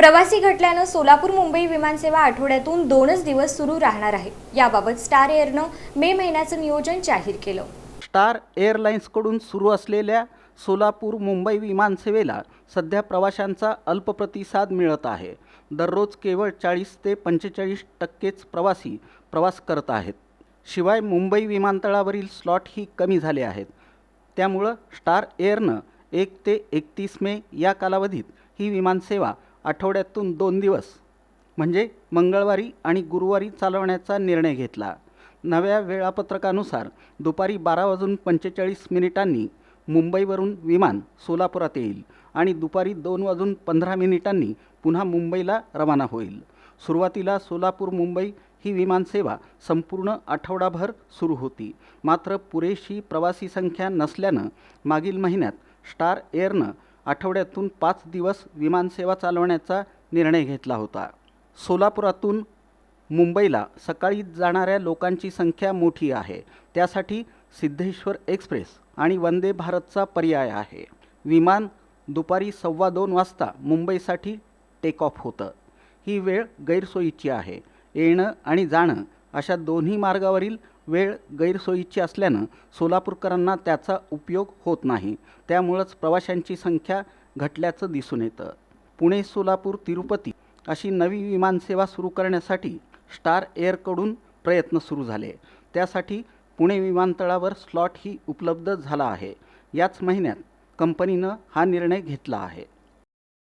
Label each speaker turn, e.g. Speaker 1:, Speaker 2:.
Speaker 1: प्रवासी घटल्यानं सोलापूर मुंबई विमानसेवा आठवड्यातून 2च दिवस सुरू राहणार आहे। याबाबत स्टार एअरनं मे महिन्याचं नियोजन जाहीर केलं।
Speaker 2: स्टार एअरलाइन्सकडून सुरू असलेल्या सोलापूर मुंबई विमानसेवेला सध्या प्रवाशांचा अल्प प्रतिसाद मिळत आहे। दररोज केवळ 40 ते 45% प्रवासी प्रवास करत आहेत। शिवाय मुंबई विमानतळावरील स्लॉटही कमी झाले आहेत। त्यामुळे स्टार एअरनं 1 ते 31 मे या कालावधीत ही विमानसेवा आठवड्यातून 2 दिवस म्हणजे मंगळवारी आणि गुरुवारी चालवण्याचा निर्णय घेतला। नव्या वेळापत्रकानुसार दुपारी 12:45 मुंबईवरून विमान सोलापुरात येईल आणि दुपारी 2:15 पुन्हा मुंबईला रवाना होईल। सुरुवातीला सोलापूर मुंबई ही विमानसेवा संपूर्ण आठवडाभर सुरू होती, मात्र पुरेशी प्रवासी संख्या नसल्यानं मागील महिन्यात स्टार एअरनं आठवड्यातून 5 दिवस विमानसेवा चालवण्याचा निर्णय घेतला होता। सोलापुरातून मुंबईला सकाळी जाणाऱ्या लोकांची संख्या मोठी आहे, त्यासाठी सिद्धेश्वर एक्सप्रेस आणि वंदे भारतचा पर्याय आहे। विमान दुपारी 2:15 वाजता मुंबईसाठी टेक ऑफ होतं। ही वेळ गैरसोयीची आहे। येणं आणि जाणं अशा दोन्ही मार्गावरील वेळ गैरसोयीची असल्यानं सोलापूरकरांना त्याचा उपयोग होत नाही। त्यामुळेच प्रवाशांची संख्या घटल्याचं दिसून येतं। पुणे सोलापूर तिरुपती अशी नवी विमानसेवा सुरू करण्यासाठी स्टार एअरकडून प्रयत्न सुरू झाले। त्यासाठी पुणे विमानतळावर स्लॉटही उपलब्ध झाला आहे। याच महिन्यात कंपनीनं हा निर्णय घेतला आहे।